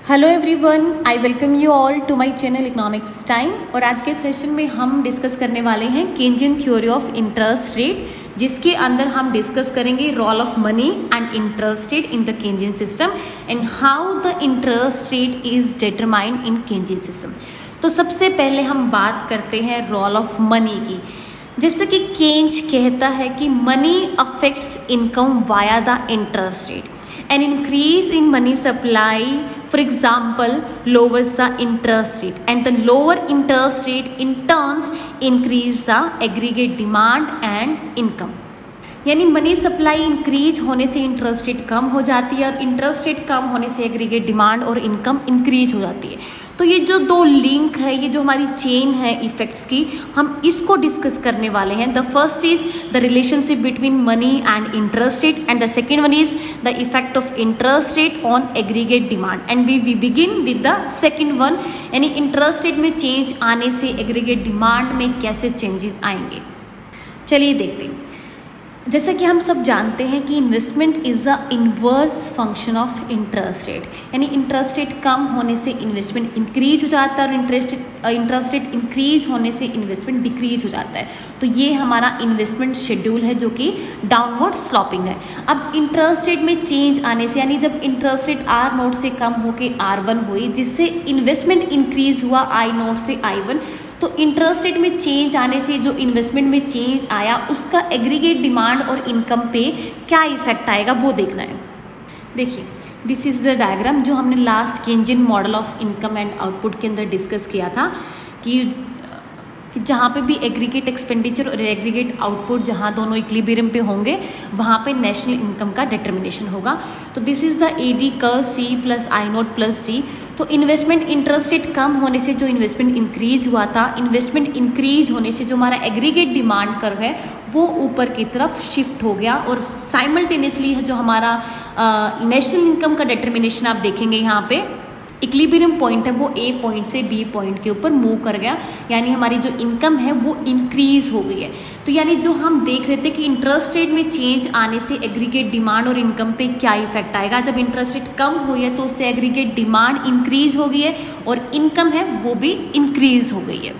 Hello everyone, I welcome you all to my channel economics time. और आज के session में हम डिस्कस करने वाले हैं Keynesian theory of interest rate, जिसके अंदर हम डिस्कस करेंगे role of money and interest rate in the Keynesian system and how the interest rate is determined in Keynesian system. तो सबसे पहले हम बात करते हैं रोल ऑफ मनी की। जैसे कि केंज कहता है कि money affects income via the interest rate. An increase in money supply, for example, lowers the interest rate, and the lower interest rate in turn increase the aggregate demand and income. यानी money supply increase होने से interest rate कम हो जाती है और interest rate कम होने से aggregate demand और इनकम इंक्रीज हो जाती है। तो ये जो दो लिंक है, ये जो हमारी चेन है इफेक्ट्स की, हम इसको डिस्कस करने वाले हैं। The first is the relationship between money and interest rate and the second one is the effect of interest rate on aggregate demand. And we begin with the second one, यानी interest rate में change आने से aggregate demand में कैसे changes आएंगे। चलिए देखते हैं। जैसा कि हम सब जानते हैं कि investment is a inverse function of interest rate, यानी इंटरेस्ट रेट कम होने से इन्वेस्टमेंट इंक्रीज हो जाता है और इंटरेस्ट रेट इंक्रीज होने से इन्वेस्टमेंट डिक्रीज हो जाता है। तो ये हमारा इन्वेस्टमेंट शेड्यूल है जो कि डाउनवर्ड स्लॉपिंग है। अब इंटरेस्ट रेट में चेंज आने से, यानी जब इंटरेस्ट रेट R0 से कम होके R1 हुई, जिससे इन्वेस्टमेंट इंक्रीज हुआ I0 से I1, तो इंटरेस्ट रेट में चेंज आने से जो इन्वेस्टमेंट में चेंज आया उसका एग्रीगेट डिमांड और इनकम पे क्या इफेक्ट आएगा वो देखना है। देखिए, दिस इज द डायग्राम जो हमने last Keynesian model of income and output के अंदर डिस्कस किया था कि जहाँ पे भी एग्रीगेट एक्सपेंडिचर और एग्रीगेट आउटपुट जहाँ दोनों इक्विलिब्रियम पे होंगे वहाँ पे नेशनल इनकम का डिटर्मिनेशन होगा। तो this is the AD curve C plus I0 plus G। तो इन्वेस्टमेंट इंटरेस्ट रेट कम होने से जो इन्वेस्टमेंट इंक्रीज हुआ था, इन्वेस्टमेंट इंक्रीज होने से जो हमारा एग्रीगेट डिमांड कर्व है वो ऊपर की तरफ शिफ्ट हो गया और साइमल्टेनियसली जो हमारा नेशनल इनकम का डिटर्मिनेशन आप देखेंगे यहाँ पे इक्विलिब्रियम पॉइंट है वो A पॉइंट से B पॉइंट के ऊपर मूव कर गया, यानी हमारी जो इनकम है वो इंक्रीज हो गई है। तो यानी जो हम देख रहे थे कि इंटरेस्ट रेट में चेंज आने से एग्रीगेट डिमांड और इनकम पे क्या इफेक्ट आएगा। जब इंटरेस्ट रेट कम हुई है तो उससे एग्रीगेट डिमांड इंक्रीज हो गई है और इनकम है वो भी इंक्रीज हो गई है।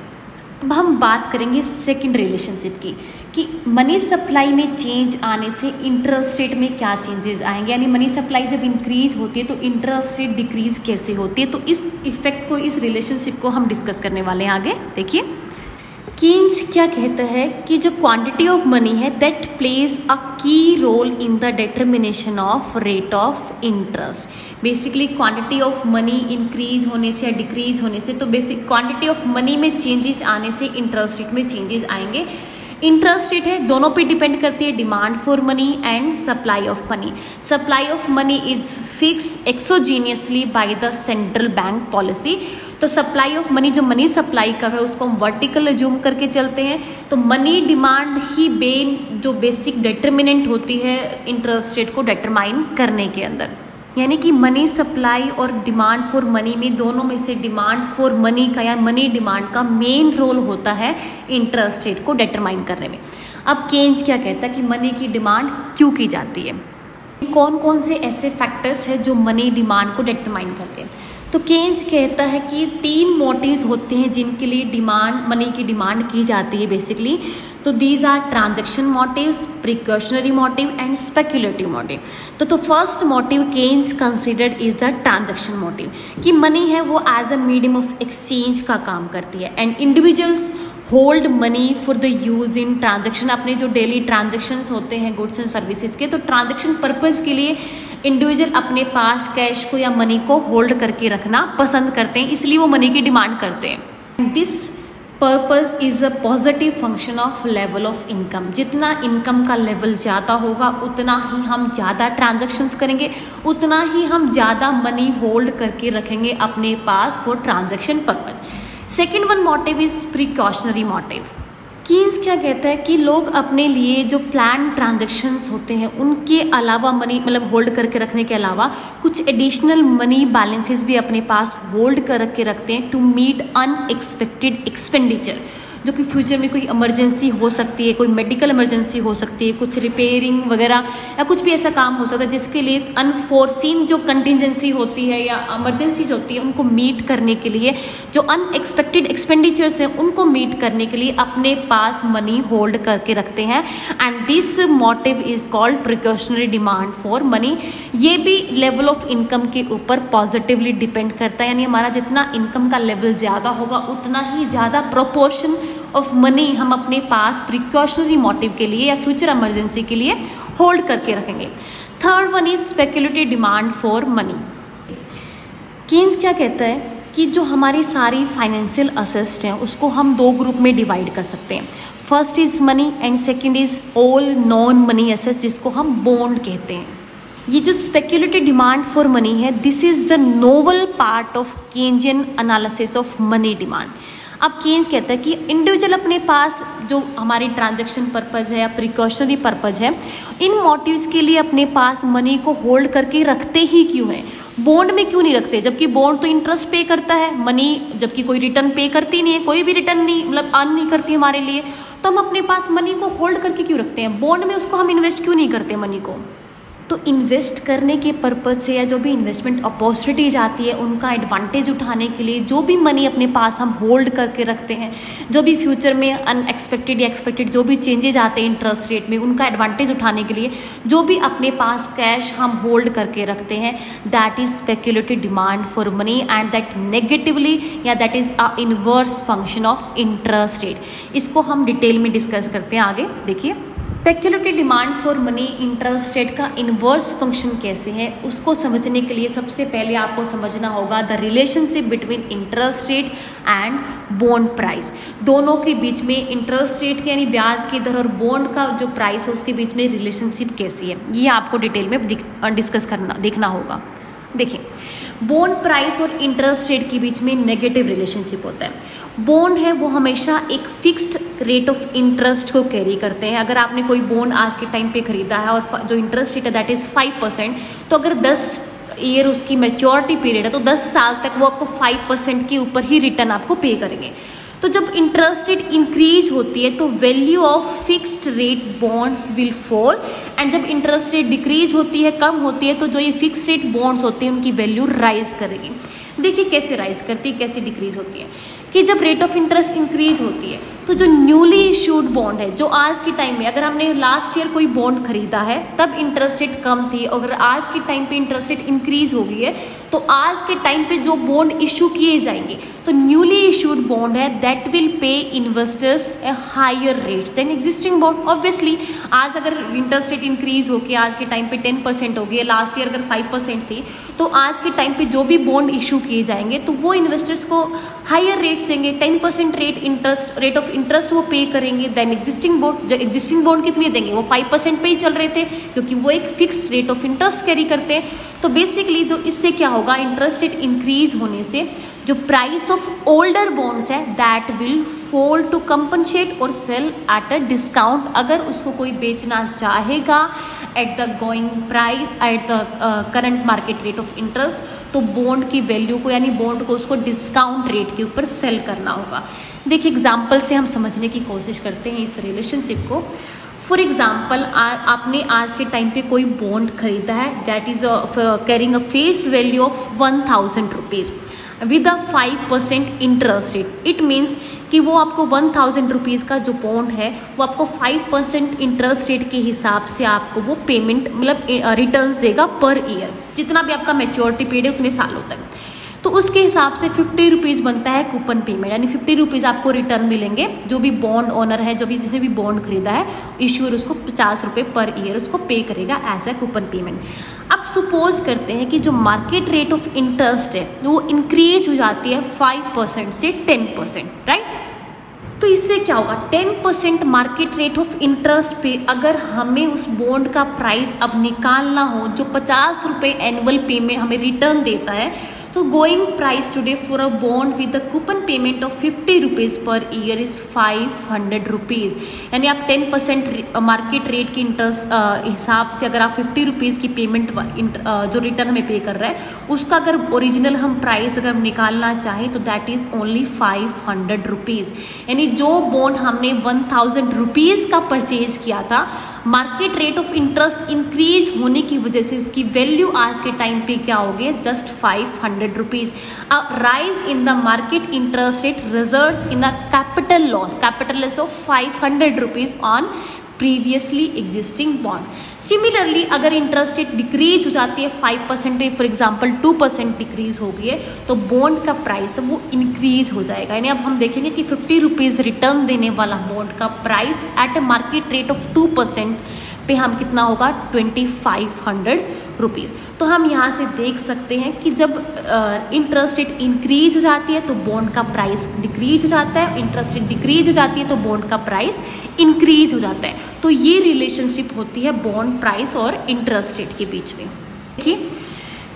अब हम बात करेंगे सेकंड रिलेशनशिप की कि मनी सप्लाई में चेंज आने से इंटरेस्ट रेट में क्या चेंजेस आएंगे, यानी मनी सप्लाई जब इंक्रीज होती है तो इंटरेस्ट रेट डिक्रीज कैसे होती है। तो इस इफेक्ट को, इस रिलेशनशिप को हम डिस्कस करने वाले हैं आगे। देखिए, कीन्स क्या कहता है कि जो क्वांटिटी ऑफ मनी है that plays a key role in the determination of rate of interest. Basically quantity of money increase होने से या डिक्रीज होने से, तो बेसिक क्वांटिटी ऑफ मनी में चेंजेस आने से इंटरेस्ट रेट में चेंजेस आएंगे। इंटरेस्ट रेट है दोनों पे डिपेंड करती है, demand for money and supply of money. Supply of money is fixed exogenously by the central bank policy. तो सप्लाई ऑफ मनी, जो मनी सप्लाई कर रहा है उसको हम वर्टिकल एज्यूम करके चलते हैं। तो मनी डिमांड ही जो बेसिक डिटर्मिनेंट होती है इंटरेस्ट रेट को डिटरमाइन करने के अंदर, यानी कि मनी सप्लाई और डिमांड फॉर मनी में, दोनों में से डिमांड फॉर मनी का या मनी डिमांड का मेन रोल होता है इंटरेस्ट रेट को डिटरमाइन करने में। अब केंज क्या कहता है कि मनी की डिमांड क्यों की जाती है, कौन कौन से ऐसे फैक्टर्स हैं जो मनी डिमांड को डिटरमाइन करते हैं। तो केंज कहता है कि 3 मोटिव्स होते हैं जिनके लिए मनी की डिमांड की जाती है बेसिकली। तो these are transaction motives, precautionary motive and speculative motive. तो first motive Keynes considered is the transaction motive, कि मनी है वो as a medium of exchange का काम करती है and individuals hold money for the use in transaction. अपने जो डेली ट्रांजैक्शंस होते हैं गुड्स एंड सर्विसेज के, तो ट्रांजैक्शन पर्पज के लिए इंडिविजुअल अपने पास कैश को या मनी को होल्ड करके रखना पसंद करते हैं, इसलिए वो मनी की डिमांड करते हैं। This purpose is a positive function of level of income. जितना इनकम का लेवल ज़्यादा होगा उतना ही हम ज़्यादा ट्रांजैक्शंस करेंगे, उतना ही हम ज़्यादा मनी होल्ड करके रखेंगे अपने पास for transaction purpose. Second one motive is precautionary motive. Keynes क्या कहता है कि लोग अपने लिए जो प्लान ट्रांजैक्शंस होते हैं उनके अलावा मनी, मतलब होल्ड करके रखने के अलावा कुछ एडिशनल मनी बैलेंसेस भी अपने पास होल्ड कर के रखते हैं टू मीट अनएक्सपेक्टेड एक्सपेंडिचर। जो कि फ्यूचर में कोई इमरजेंसी हो सकती है, कोई मेडिकल इमरजेंसी हो सकती है, कुछ रिपेयरिंग वगैरह या कुछ भी ऐसा काम हो सकता है जिसके लिए अनफोर्सीन जो कंटिजेंसी होती है या इमरजेंसीज होती है उनको मीट करने के लिए, जो अनएक्सपेक्टेड एक्सपेंडिचर्स हैं उनको मीट करने के लिए अपने पास मनी होल्ड करके रखते हैं। And this motive is called precautionary demand for money. ये भी लेवल ऑफ इनकम के ऊपर पॉजिटिवली डिपेंड करता है, यानी हमारा जितना इनकम का लेवल ज़्यादा होगा उतना ही ज़्यादा प्रोपोर्शन ऑफ मनी हम अपने पास प्रिकॉशनरी मोटिव के लिए या फ्यूचर इमरजेंसी के लिए होल्ड करके रखेंगे। Third one is speculative demand for money. Keynes क्या कहता है कि जो हमारी सारी फाइनेंशियल असेट्स हैं उसको हम दो ग्रुप में डिवाइड कर सकते हैं। First is money and second is all non money assets, जिसको हम बॉन्ड कहते हैं। ये जो स्पेक्युलेटिव डिमांड फॉर मनी है, this is the novel part of Keynesian analysis of money demand. अब केन्स कहता है कि इंडिविजुअल अपने पास जो हमारी ट्रांजैक्शन पर्पज है या प्रिकॉशनरी पर्पज है, इन मोटिव्स के लिए अपने पास मनी को होल्ड करके रखते ही क्यों हैं, बॉन्ड में क्यों नहीं रखते? जबकि बॉन्ड तो इंटरेस्ट पे करता है, मनी जबकि कोई रिटर्न पे करती नहीं है, कोई भी रिटर्न नहीं मतलब अर्न नहीं करती हमारे लिए, तो हम अपने पास मनी को होल्ड करके क्यों रखते हैं? बॉन्ड में उसको हम इन्वेस्ट क्यों नहीं करते मनी को? तो इन्वेस्ट करने के पर्पज से या जो भी इन्वेस्टमेंट अपॉर्चुनिटीज आती है उनका एडवांटेज उठाने के लिए जो भी मनी अपने पास हम होल्ड करके रखते हैं, जो भी फ्यूचर में अनएक्सपेक्टेड या एक्सपेक्टेड जो भी चेंजेज आते हैं इंटरेस्ट रेट में उनका एडवांटेज उठाने के लिए जो भी अपने पास कैश हम होल्ड करके रखते हैं, that is speculative demand for money and that negatively या that is a inverse function of interest rate. इसको हम डिटेल में डिस्कस करते हैं आगे। देखिए speculative demand for money interest rate का इनवर्स फंक्शन कैसे है उसको समझने के लिए सबसे पहले आपको समझना होगा the relationship between interest rate and bond price. दोनों के बीच में इंटरेस्ट रेट यानी ब्याज की दर और बॉन्ड का जो प्राइस है उसके बीच में रिलेशनशिप कैसी है, ये आपको डिटेल में डिस्कस करना देखना होगा। देखिए बॉन्ड प्राइस और इंटरेस्ट रेट के बीच में नेगेटिव रिलेशनशिप होता है। बॉन्ड है वो हमेशा एक फिक्स्ड रेट ऑफ इंटरेस्ट को कैरी करते हैं। अगर आपने कोई बॉन्ड आज के टाइम पे खरीदा है और जो इंटरेस्ट रेट है दैट इज़ 5%, तो अगर 10 ईयर उसकी मैच्योरिटी पीरियड है तो 10 साल तक वो आपको 5% के ऊपर ही रिटर्न आपको पे करेंगे। तो जब इंटरेस्ट रेट इंक्रीज होती है तो value of fixed rate bonds will fall, and जब इंटरेस्ट रेट डिक्रीज होती है, कम होती है, तो जो ये फिक्स्ड रेट बॉन्ड्स होते हैं उनकी वैल्यू राइज करेगी। देखिए कैसे राइज करती है, कैसे डिक्रीज होती है कि जब रेट ऑफ इंटरेस्ट इंक्रीज होती है तो जो न्यूली इशूड बॉन्ड है, जो आज के टाइम में अगर हमने लास्ट ईयर कोई बॉन्ड खरीदा है तब इंटरेस्ट रेट कम थी, अगर आज के टाइम पे इंटरेस्ट रेट इंक्रीज हो गई है तो आज के टाइम पे जो बॉन्ड इशू किए जाएंगे तो न्यूली इशूड बॉन्ड है that will pay investors a higher rates than existing bond. Obviously आज अगर इंटरेस्ट रेट इंक्रीज होकर आज के टाइम पे 10% हो गई है, लास्ट ईयर अगर 5% थी, तो आज के टाइम पे जो भी बॉन्ड इशू किए जाएंगे तो वो इन्वेस्टर्स को हायर रेट्स देंगे, 10% रेट ऑफ इंटरेस्ट वो पे करेंगे देन एग्जिस्टिंग बॉन्ड। जो एग्जिस्टिंग बॉन्ड कितने देंगे, वो 5% पे ही चल रहे थे क्योंकि वो एक fix rate of interest carry करते हैं। तो बेसिकली तो इससे क्या होगा, इंटरेस्ट रेट इंक्रीज होने से जो प्राइस ऑफ ओल्डर बॉन्ड्स है that will fall to compensate और सेल एट अ डिस्काउंट। अगर उसको कोई बेचना चाहेगा at the going price at the current market rate of interest, तो बॉन्ड की वैल्यू को यानी बॉन्ड को उसको डिस्काउंट रेट के ऊपर सेल करना होगा। देखिए एग्जाम्पल से हम समझने की कोशिश करते हैं इस रिलेशनशिप को। फॉर एग्जाम्पल आपने आज के टाइम पे कोई बॉन्ड खरीदा है that is carrying a face value of 1000 rupees with a 5% interest rate. It means कि वो आपको 1000 रुपीज़ का जो बॉन्ड है वो आपको 5% इंटरेस्ट रेट के हिसाब से आपको वो पेमेंट मतलब रिटर्न्स देगा पर ईयर, जितना भी आपका मैच्योरिटी पीरियड है उतने सालों तक। तो उसके हिसाब से 50 रुपीज़ बनता है कूपन पेमेंट, यानी 50 रुपीज़ आपको रिटर्न मिलेंगे। जो भी बॉन्ड ओनर है, जो भी जिसने भी बॉन्ड खरीदा है, इश्यूअर उसको 50 रुपये पर ईयर उसको पे करेगा एज ए कूपन पेमेंट। अब सपोज करते हैं कि जो मार्केट रेट ऑफ इंटरेस्ट है वो इंक्रीज हो जाती है 5% से 10%, राइट। तो इससे क्या होगा, 10% मार्केट रेट ऑफ इंटरेस्ट पे अगर हमें उस बॉन्ड का प्राइस अब निकालना हो जो 50 रुपये एनुअल पेमेंट हमें रिटर्न देता है, तो going price today for a bond with the coupon payment of 50 rupees per year is 500 rupees. यानी आप 10% मार्केट रेट की इंटरेस्ट हिसाब से अगर आप 50 रुपीज़ की पेमेंट जो रिटर्न हमें पे कर रहा है उसका अगर ओरिजिनल हम प्राइस अगर निकालना चाहें तो दैट इज ओनली 500 रुपीज़। यानी जो बॉन्ड हमने 1000 रुपीज़ का परचेज किया था, market rate of interest increase होने की वजह से उसकी वैल्यू आज के टाइम पे क्या हो गई, just 500 rupees. Rise in the market interest rate results in a capital loss of 500 rupees on previously existing bond. Similarly अगर इंटरेस्ट रेट डिक्रीज हो जाती है 5%, फॉर एग्जांपल 2% डिक्रीज हो गई है, तो बॉन्ड का प्राइस है वो इंक्रीज हो जाएगा। यानी अब हम देखेंगे कि 50 रुपीज़ रिटर्न देने वाला बॉन्ड का price at a market rate of 2% पे हम कितना होगा, 2500 रुपीज़। तो हम यहाँ से देख सकते हैं कि जब इंटरेस्ट रेट इंक्रीज हो जाती है तो बॉन्ड का प्राइस डिक्रीज हो जाता है, इंटरेस्ट रेट डिक्रीज हो जाती है तो बॉन्ड का प्राइस इंक्रीज हो जाता है। तो ये रिलेशनशिप होती है बॉन्ड प्राइस और इंटरेस्ट रेट के बीच में। देखिए,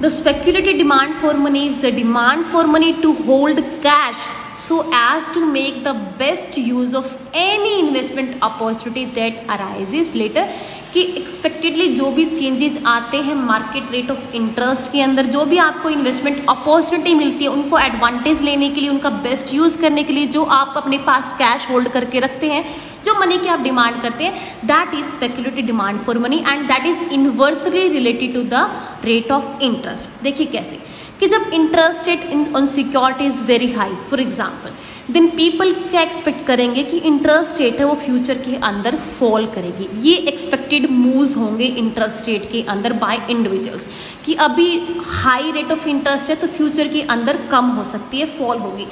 the speculative demand for money is the demand for money to hold cash so as to make the best use of any investment opportunity that arises later। कि expectedly जो भी changes आते हैं market rate of interest के अंदर, जो भी आपको इन्वेस्टमेंट अपॉर्चुनिटी मिलती है उनको एडवांटेज लेने के लिए, उनका बेस्ट यूज़ करने के लिए जो आप अपने पास कैश होल्ड करके रखते हैं, जो मनी की आप डिमांड करते हैं, that is speculative demand for money and that is inversely related to the rate of interest. देखिए कैसे कि जब interest rate on security is very high, for example, then people क्या एक्सपेक्ट करेंगे कि इंटरेस्ट रेट है वो फ्यूचर के अंदर फॉल करेगी। ये एक्सपेक्टेड मूव्स होंगे इंटरेस्ट रेट के अंदर बाय इंडिविजुअल्स कि अभी हाई रेट ऑफ इंटरेस्ट है तो फ्यूचर के अंदर कम हो सकती है, फॉल होगी।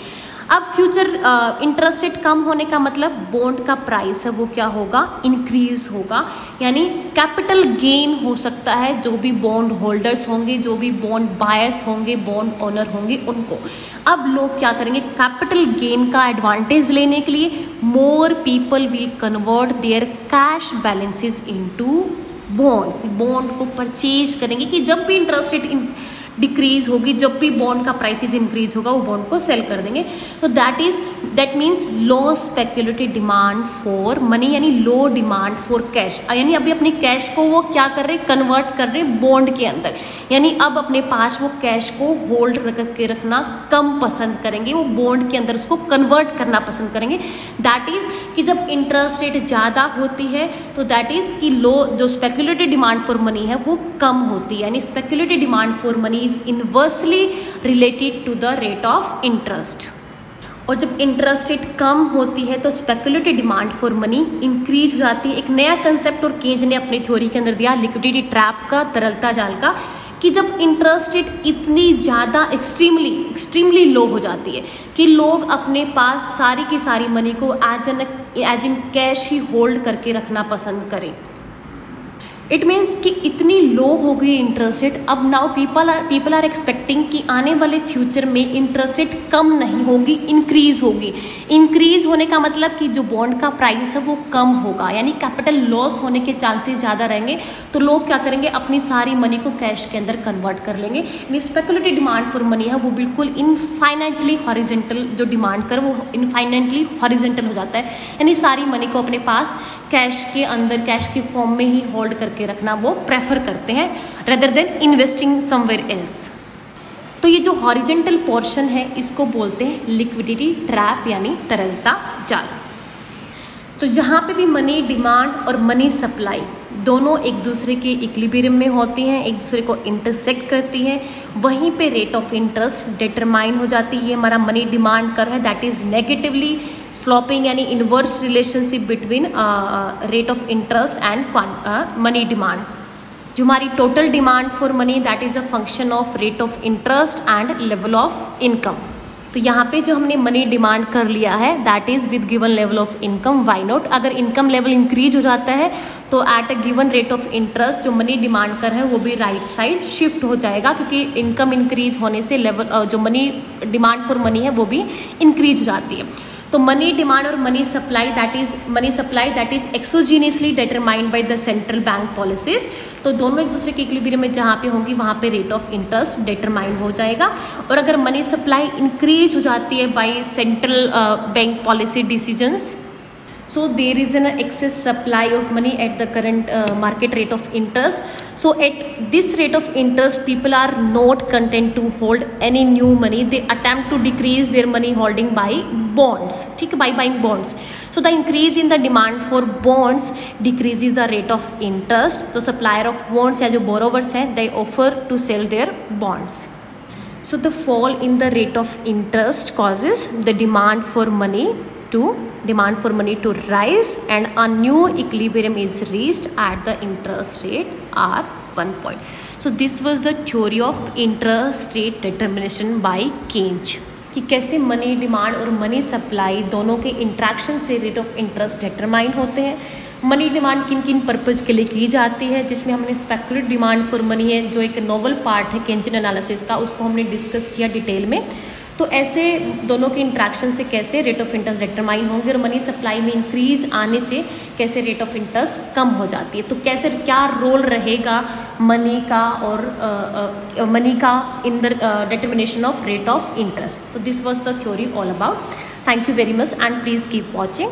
अब फ्यूचर इंटरेस्ट रेट कम होने का मतलब बॉन्ड का प्राइस है वो क्या होगा, इंक्रीज होगा। यानी कैपिटल गेन हो सकता है जो भी बॉन्ड होल्डर्स होंगे, जो भी बॉन्ड बायर्स होंगे, बॉन्ड ओनर होंगे उनको। अब लोग क्या करेंगे, कैपिटल गेन का एडवांटेज लेने के लिए more people will convert there cash balances into bonds. Bond को परचेज करेंगे कि जब भी इंटरेस्ट रेट डिक्रीज होगी, जब भी बॉन्ड का प्राइसेस इंक्रीज होगा वो बॉन्ड को सेल कर देंगे। तो that means low speculative demand for money, यानी लो डिमांड फॉर कैश। यानी अभी अपने कैश को वो क्या कर रहे, कन्वर्ट कर रहे बॉन्ड के अंदर। यानी अब अपने पास वो कैश को होल्ड करके रखना कम पसंद करेंगे, वो बॉन्ड के अंदर उसको कन्वर्ट करना पसंद करेंगे। दैट इज कि जब इंटरेस्ट रेट ज़्यादा होती है तो दैट इज कि लो जो स्पेक्यूलेटिव डिमांड फॉर मनी है वो कम होती है। यानी speculative demand for money is inversely related to the rate of interest. और जब इंटरेस्ट रेट कम होती है तो speculative demand for money increase हो जाती है। एक नया कंसेप्ट और केज ने अपनी थ्योरी के अंदर दिया लिक्विडिटी ट्रैप का, तरलता जाल का, कि जब इंटरेस्ट रेट इतनी ज़्यादा एक्सट्रीमली लो हो जाती है कि लोग अपने पास सारी की सारी मनी को एज इन कैश ही होल्ड करके रखना पसंद करें। इट मीन्स कि इतनी लो हो गई इंटरेस्ट रेट, अब नाउ पीपल आर एक्सपेक्टिंग कि आने वाले फ्यूचर में इंटरेस्ट रेट कम नहीं होगी, इंक्रीज होगी। इंक्रीज होने का मतलब कि जो बॉन्ड का प्राइस है वो कम होगा, यानी कैपिटल लॉस होने के चांसेस ज़्यादा रहेंगे। तो लोग क्या करेंगे, अपनी सारी मनी को कैश के अंदर कन्वर्ट कर लेंगे। यानी स्पेकुलेटिव डिमांड फॉर मनी है वो बिल्कुल इनफाइनाइटली हॉरिजेंटल, जो डिमांड कर वो इनफाइनाइटली हॉरिजेंटल हो जाता है। यानी सारी मनी को अपने पास कैश के अंदर, कैश के फॉर्म में ही होल्ड करके रखना वो प्रेफर करते हैं rather than investing somewhere else. तो ये जो हॉरिजेंटल पोर्शन है इसको बोलते हैं लिक्विडिटी ट्रैप, यानी तरलता जाल। तो जहाँ पे भी मनी डिमांड और मनी सप्लाई दोनों एक दूसरे के इक्विलिब्रियम में होती हैं, एक दूसरे को इंटरसेक्ट करती हैं, वहीं पे रेट ऑफ इंटरेस्ट डिटरमाइन हो जाती है। हमारा मनी डिमांड कर है दैट इज नेगेटिवली स्लोपिंग, यानी inverse relationship between rate of interest and money demand. जो हमारी total demand for money that is a function of rate of interest and level of income. तो यहाँ पे जो हमने मनी डिमांड कर लिया है that is with given level of income. Why not, अगर इनकम लेवल इंक्रीज हो जाता है तो at a given rate of interest जो मनी डिमांड कर है वो भी राइट साइड शिफ्ट हो जाएगा, क्योंकि इनकम इंक्रीज होने से लेवल जो मनी डिमांड फॉर मनी है वो भी इंक्रीज हो जाती है। तो मनी डिमांड और money supply that is एक्सोजीनियसली determined by the central bank policies. तो दोनों एक दूसरे के इक्विलिब्रियम में जहाँ पे होंगी वहाँ पे रेट ऑफ इंटरेस्ट डिटरमाइन हो जाएगा। और अगर मनी सप्लाई इंक्रीज हो जाती है by central bank policy decisions, so there is an excess supply of money at the current market rate of interest. So at this rate of interest, people are not content to hold any new money. They attempt to decrease their money holding by bonds, ठीक है, by buying bonds. So the increase in the demand for bonds decreases the rate of interest. तो supplier of bonds या जो borrowers है, they offer to sell their bonds. So the fall in the rate of interest causes the demand for money to rise, and a new equilibrium is reached at the interest rate R1 point. So this was the theory of interest rate determination by Keynes, कि कैसे money demand और money supply दोनों के interaction से rate of interest determine होते हैं। Money demand किन किन पर्पज़ के लिए की जाती है, जिसमें हमने स्पेकुलेटिव डिमांड फॉर मनी है जो एक नोवल पार्ट है केंजियन एनालिसिस का, उसको हमने डिस्कस किया डिटेल में। तो ऐसे दोनों के इंट्रैक्शन से कैसे रेट ऑफ इंटरेस्ट डिटरमाइन होंगे और मनी सप्लाई में इंक्रीज आने से कैसे रेट ऑफ इंटरेस्ट कम हो जाती है। तो कैसे क्या रोल रहेगा मनी का और मनी का in the determination of rate of interest. तो this was the theory all about. Thank you very much and please keep watching.